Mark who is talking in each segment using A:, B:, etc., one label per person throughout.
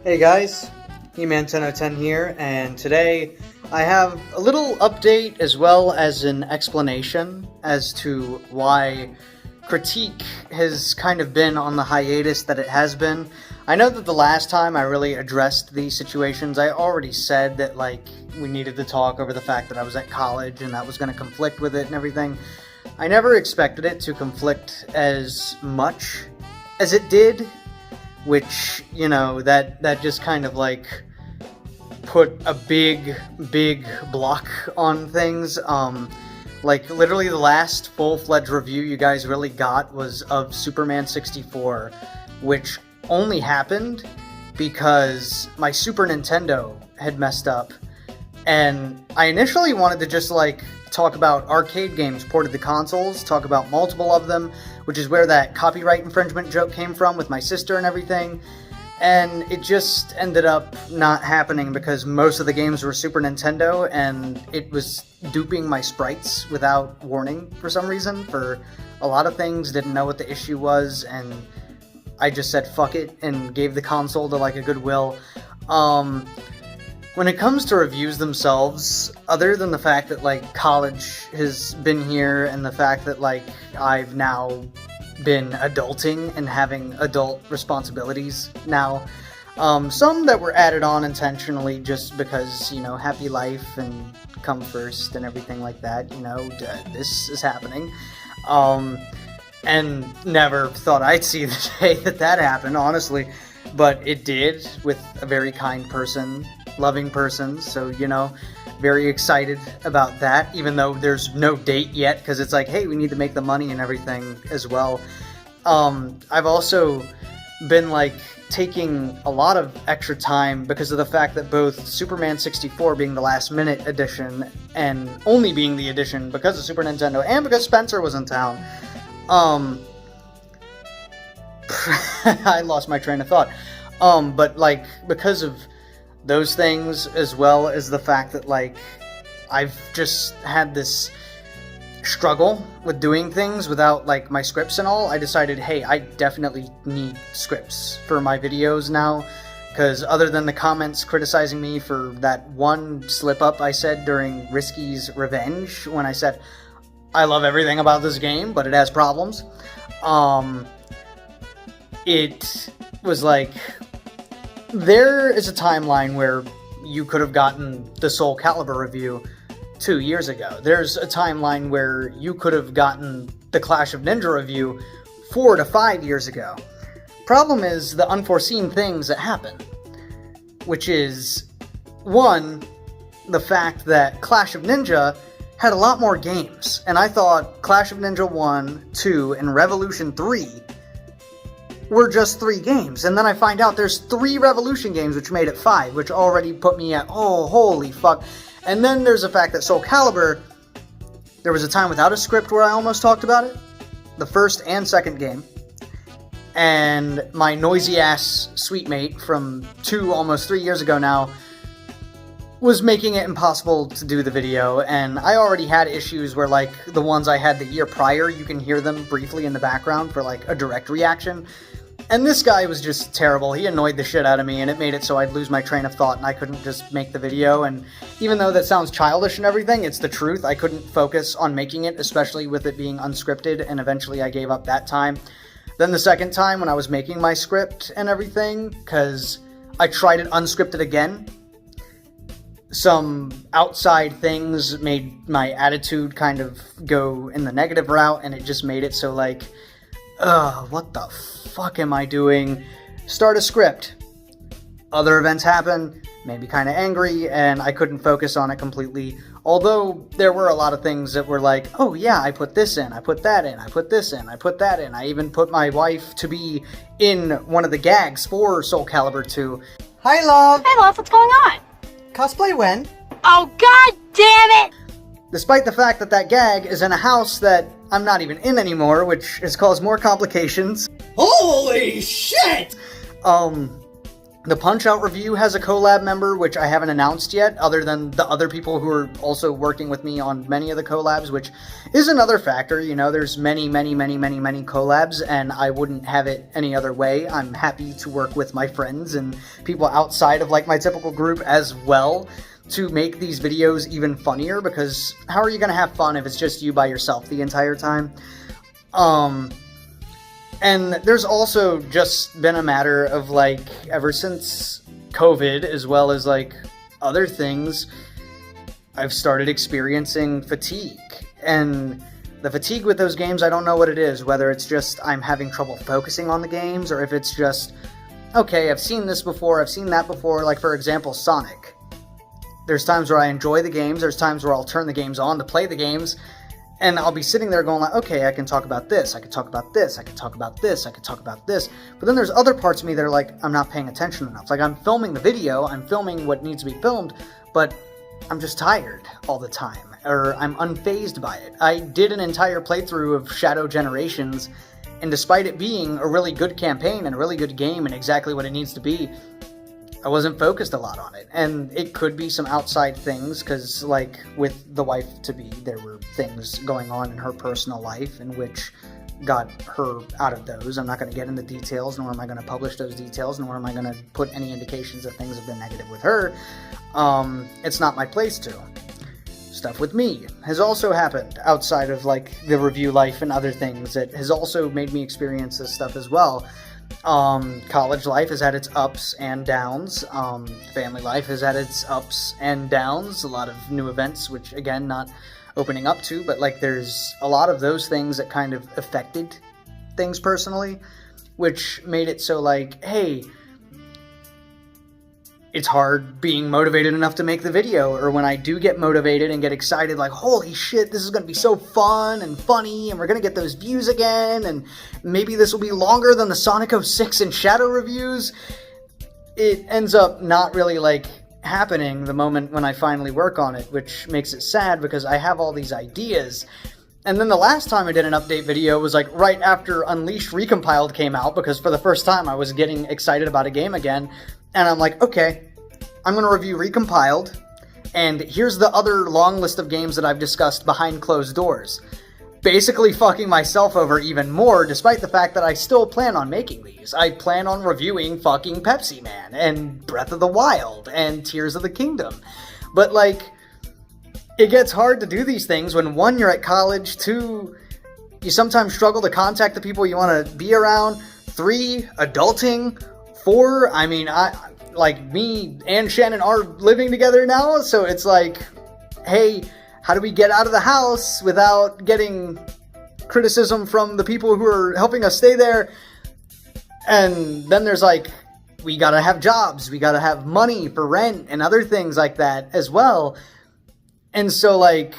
A: Hey guys, Heman 1010 here, and today I have a little update as well as an explanation as to why critique has kind of been on the hiatus that it has been. I know that the last time I really addressed these situations, I already said that, like, we needed to talk over the fact that I was at college and that was going to conflict with it and everything. I never expected it to conflict as much as it did, which, you know, that just kind of, like, put a big block on things. Like, literally the last full-fledged review you guys really got was of Superman 64, which only happened because my Super Nintendo had messed up, and I initially wanted to just, like, talk about arcade games ported to consoles, talk about multiple of them, which is where that copyright infringement joke came from with my sister and everything, and it just ended up not happening because most of the games were Super Nintendo, and it was duping my sprites without warning for some reason for a lot of things, didn't know what the issue was, and I just said fuck it and gave the console to, like, a Goodwill. When it comes to reviews themselves, other than the fact that, like, college has been here and the fact that, like, I've now been adulting and having adult responsibilities now, some that were added on intentionally just because, you know, happy life and come first and everything like that, you know, this is happening. And never thought I'd see the day that happened, honestly, but it did with a very kind person, loving person, so, you know, very excited about that, even though there's no date yet, because it's like, hey, we need to make the money and everything as well. I've also been, like, taking a lot of extra time because of the fact that both Superman 64 being the last minute edition and only being the edition because of Super Nintendo and because Spencer was in town, I lost my train of thought. But, like, because of those things, as well as the fact that, like, I've just had this struggle with doing things without, like, my scripts and all, I decided, hey, I definitely need scripts for my videos now, because other than the comments criticizing me for that one slip-up I said during Risky's Revenge, when I said, I love everything about this game, but it has problems, it was like, there is a timeline where you could have gotten the Soul Calibur review 2 years ago. There's a timeline where you could have gotten the Clash of Ninja review 4 to 5 years ago. Problem is the unforeseen things that happen, which is, one, the fact that Clash of Ninja had a lot more games, and I thought Clash of Ninja 1, 2, and Revolution 3 were just 3 games, and then I find out there's 3 Revolution games, which made it 5, which already put me at, oh, holy fuck. And then there's the fact that Soul Calibur, there was a time without a script where I almost talked about it, the first and second game, and my noisy-ass sweet mate from almost 3 years ago now was making it impossible to do the video, and I already had issues where, like, the ones I had the year prior, you can hear them briefly in the background for, like, a direct reaction. And this guy was just terrible. He annoyed the shit out of me, and it made it so I'd lose my train of thought and I couldn't just make the video. And even though that sounds childish and everything, it's the truth. I couldn't focus on making it, especially with it being unscripted, and eventually I gave up that time. Then the second time when I was making my script and everything, because I tried it unscripted again, some outside things made my attitude kind of go in the negative route, and it just made it so, like, what the fuck am I doing? Start a script. Other events happen, made me kind of angry, and I couldn't focus on it completely. Although there were a lot of things that were like, oh yeah, I put this in, I put that in, I put this in, I put that in. I even put my wife to be in one of the gags for Soul Calibur 2. Hi, love!
B: Hey, love, what's going on?
A: Cosplay when?
B: Oh, god damn it!
A: Despite the fact that that gag is in a house that I'm not even in anymore, which has caused more complications.
C: Holy shit!
A: The Punch-Out review has a collab member, which I haven't announced yet, other than the other people who are also working with me on many of the collabs, which is another factor. You know, there's many collabs, and I wouldn't have it any other way. I'm happy to work with my friends and people outside of, like, my typical group as well to make these videos even funnier, because how are you going to have fun if it's just you by yourself the entire time? And there's also just been a matter of, like, ever since COVID, as well as, like, other things, I've started experiencing fatigue. And the fatigue with those games, I don't know what it is, whether it's just I'm having trouble focusing on the games, or if it's just, okay, I've seen this before, I've seen that before. Like, for example, Sonic. There's times where I enjoy the games, there's times where I'll turn the games on to play the games, and I'll be sitting there going like, okay, I can talk about this, I can talk about this, I can talk about this, I can talk about this. But then there's other parts of me that are like, I'm not paying attention enough. Like, I'm filming the video, I'm filming what needs to be filmed, but I'm just tired all the time, or I'm unfazed by it. I did an entire playthrough of Shadow Generations, and despite it being a really good campaign and a really good game and exactly what it needs to be, I wasn't focused a lot on it. And it could be some outside things, because, like, with the wife-to-be, there were things going on in her personal life in which got her out of those. I'm not going to get into details, nor am I going to publish those details, nor am I going to put any indications that things have been negative with her. It's not my place to. Stuff with me has also happened outside of, like, the review life and other things that has also made me experience this stuff as well. College life has had its ups and downs. Family life has had its ups and downs. A lot of new events, which, again, not opening up to, but, like, there's a lot of those things that kind of affected things personally, which made it so, like, hey, it's hard being motivated enough to make the video, or when I do get motivated and get excited, like, holy shit, this is going to be so fun and funny, and we're going to get those views again, and maybe this will be longer than the Sonic 06 and Shadow reviews. It ends up not really, like, happening the moment when I finally work on it, which makes it sad, because I have all these ideas. And then the last time I did an update video was, like, right after Unleashed Recompiled came out, because for the first time I was getting excited about a game again. And I'm like, okay, I'm going to review Recompiled, and here's the other long list of games that I've discussed behind closed doors. Basically fucking myself over even more, despite the fact that I still plan on making these. I plan on reviewing fucking Pepsi Man, and Breath of the Wild, and Tears of the Kingdom. But, like, it gets hard to do these things when, one, you're at college, two, you sometimes struggle to contact the people you want to be around, three, adulting, four, I mean, like, me and Shannon are living together now, so it's like, hey, how do we get out of the house without getting criticism from the people who are helping us stay there? And then there's, like, we gotta have jobs, we gotta have money for rent and other things like that as well. And so, like,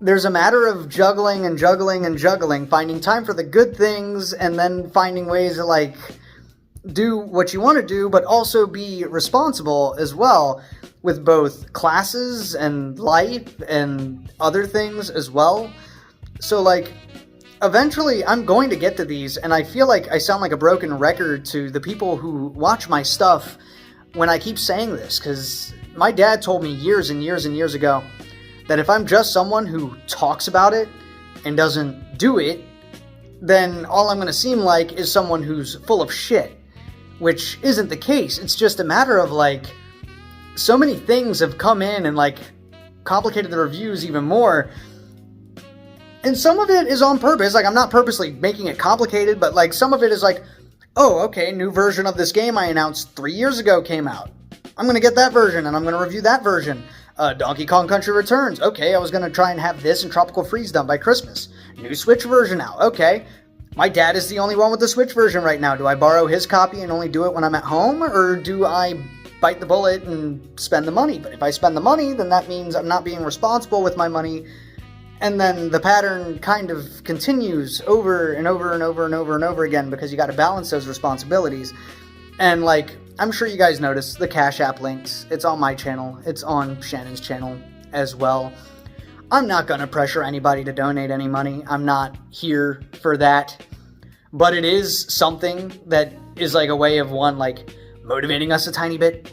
A: there's a matter of juggling and juggling and juggling, finding time for the good things, and then finding ways to, like, do what you want to do, but also be responsible as well with both classes and life and other things as well. So, like, eventually I'm going to get to these, and I feel like I sound like a broken record to the people who watch my stuff when I keep saying this, because my dad told me years and years and years ago that if I'm just someone who talks about it and doesn't do it, then all I'm going to seem like is someone who's full of shit. Which isn't the case. It's just a matter of, like, so many things have come in and, like, complicated the reviews even more. And some of it is on purpose. Like, I'm not purposely making it complicated, but, like, some of it is like, oh, okay, new version of this game I announced 3 years ago came out. I'm going to get that version, and I'm going to review that version. Donkey Kong Country Returns. Okay, I was going to try and have this and Tropical Freeze done by Christmas. New Switch version out. Okay. My dad is the only one with the Switch version right now. Do I borrow his copy and only do it when I'm at home? Or do I bite the bullet and spend the money? But if I spend the money, then that means I'm not being responsible with my money. And then the pattern kind of continues over and over and over and over and over again, because you got to balance those responsibilities. And, like, I'm sure you guys noticed the Cash App links. It's on my channel. It's on Shannon's channel as well. I'm not going to pressure anybody to donate any money. I'm not here for that. But it is something that is, like, a way of, one, like, motivating us a tiny bit,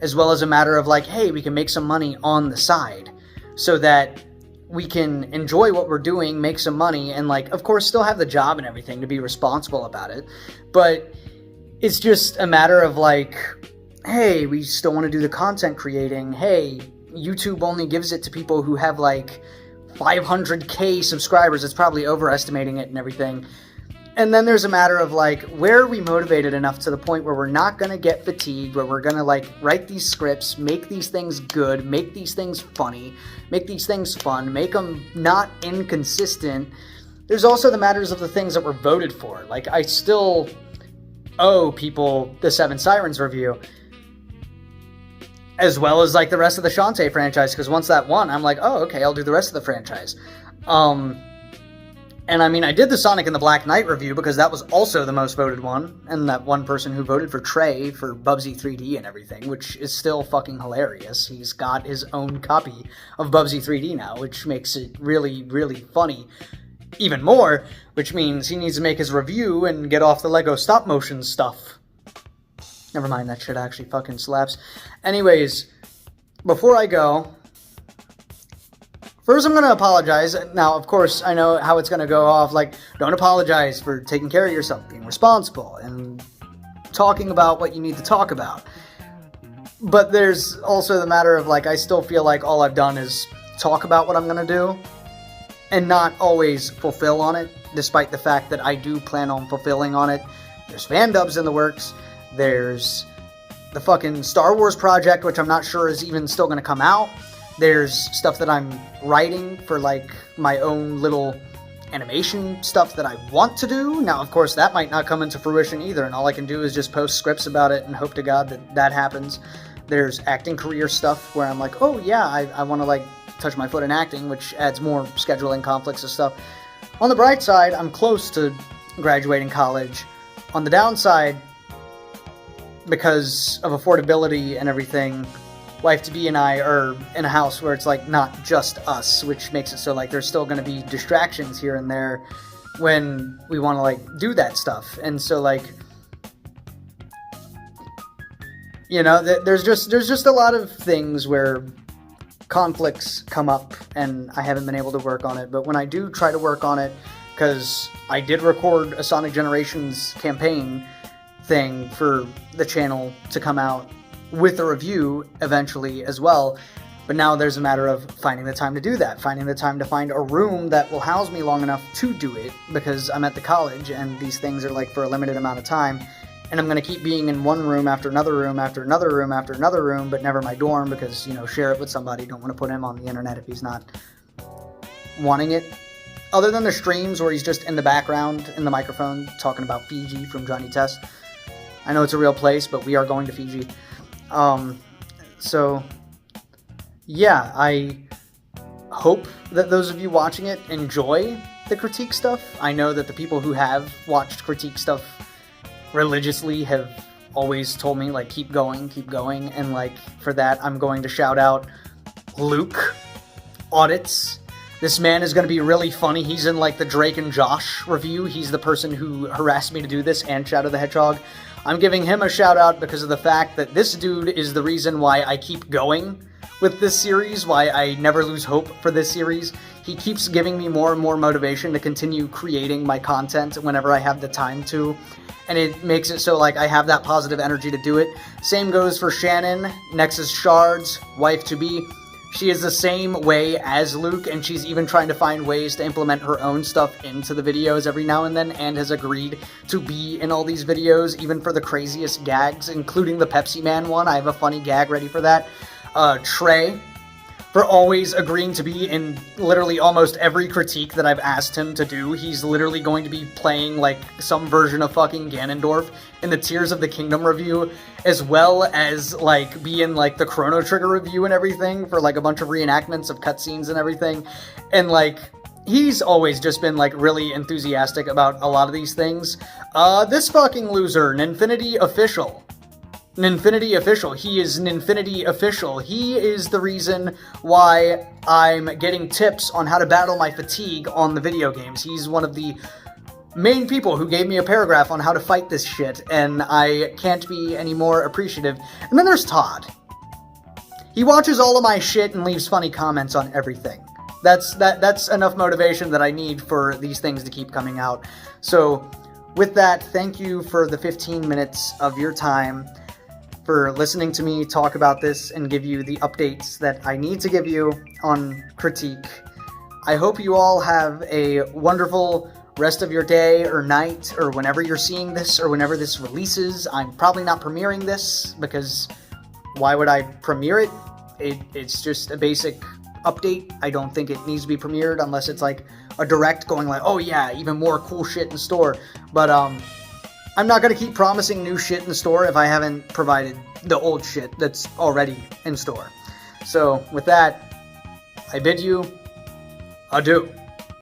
A: as well as a matter of like, hey, we can make some money on the side so that we can enjoy what we're doing, make some money, and like, of course, still have the job and everything to be responsible about it. But it's just a matter of like, hey, we still want to do the content creating. Hey, YouTube only gives it to people who have like 500k subscribers. It's probably overestimating it and everything. And then there's a matter of like, where are we motivated enough to the point where we're not going to get fatigued, where we're going to like write these scripts, make these things good, make these things funny, make these things fun, make them not inconsistent. There's also the matters of the things that were voted for. Like, I still owe people the Seven Sirens review, as well as like the rest of the Shantae franchise, because once that won, I'm like, oh, okay, I'll do the rest of the franchise. And I mean, I did the Sonic and the Black Knight review because that was also the most voted one, and that one person who voted for Trey for Bubsy 3D and everything, which is still fucking hilarious. He's got his own copy of Bubsy 3D now, which makes it really, really funny even more, which means he needs to make his review and get off the Lego stop motion stuff. Never mind, that shit actually fucking slaps. Anyways, before I go, first I'm going to apologize. Now, of course, I know how it's going to go off. Like, don't apologize for taking care of yourself, being responsible, and talking about what you need to talk about. But there's also the matter of, like, I still feel like all I've done is talk about what I'm going to do and not always fulfill on it, despite the fact that I do plan on fulfilling on it. There's fan dubs in the works. There's the fucking Star Wars project, which I'm not sure is even still going to come out. There's stuff that I'm writing for, like, my own little animation stuff that I want to do. Now, of course, that might not come into fruition either, and all I can do is just post scripts about it and hope to God that that happens. There's acting career stuff where I'm like, oh, yeah, I want to, like, touch my foot in acting, which adds more scheduling conflicts and stuff. On the bright side, I'm close to graduating college. On the downside, because of affordability and everything, wife-to-be and I are in a house where it's, like, not just us, which makes it so, like, there's still going to be distractions here and there when we want to, like, do that stuff. And so, like, you know, there's just a lot of things where conflicts come up and I haven't been able to work on it. But when I do try to work on it, because I did record a Sonic Generations campaign thing for the channel to come out with a review eventually as well, but now there's a matter of finding the time to do that, finding the time to find a room that will house me long enough to do it, because I'm at the college and these things are like for a limited amount of time, and I'm going to keep being in one room after another room after another room after another room, but never my dorm, because, you know, share it with somebody, don't want to put him on the internet if he's not wanting it. Other than the streams where he's just in the background in the microphone talking about Fiji from Johnny Test. I know it's a real place, but we are going to Fiji. So, yeah, I hope that those of you watching it enjoy the critique stuff. I know that the people who have watched critique stuff religiously have always told me, like, keep going, and, like, for that, I'm going to shout out Luke Audits. This man is going to be really funny. He's in, like, the Drake and Josh review. He's the person who harassed me to do this, and Shadow the Hedgehog. I'm giving him a shout out because of the fact that this dude is the reason why I keep going with this series, why I never lose hope for this series. He keeps giving me more and more motivation to continue creating my content whenever I have the time to, and it makes it so, like, I have that positive energy to do it. Same goes for Shannon, Nexus Shards, wife-to-be. She is the same way as Luke, and she's even trying to find ways to implement her own stuff into the videos every now and then, and has agreed to be in all these videos, even for the craziest gags, including the Pepsi Man one. I have a funny gag ready for that. Trey, for always agreeing to be in literally almost every critique that I've asked him to do. He's literally going to be playing, like, some version of fucking Ganondorf in the Tears of the Kingdom review, as well as, like, be in, like, the Chrono Trigger review and everything for, like, a bunch of reenactments of cutscenes and everything. And, like, he's always just been, like, really enthusiastic about a lot of these things. This fucking loser, Ninfinity Official. Ninfinity Official. He is Ninfinity Official. He is the reason why I'm getting tips on how to battle my fatigue on the video games. He's one of the main people who gave me a paragraph on how to fight this shit, and I can't be any more appreciative. And then there's Todd. He watches all of my shit and leaves funny comments on everything. That's enough motivation that I need for these things to keep coming out. So, with that, thank you for the 15 minutes of your time, for listening to me talk about this and give you the updates that I need to give you on critique. I hope you all have a wonderful rest of your day or night, or whenever you're seeing this, or whenever this releases. I'm probably not premiering this, because why would I premiere it? It's just a basic update. I don't think it needs to be premiered unless it's like a direct going like, oh yeah, even more cool shit in store. But I'm not going to keep promising new shit in store if I haven't provided the old shit that's already in store. So with that, I bid you adieu.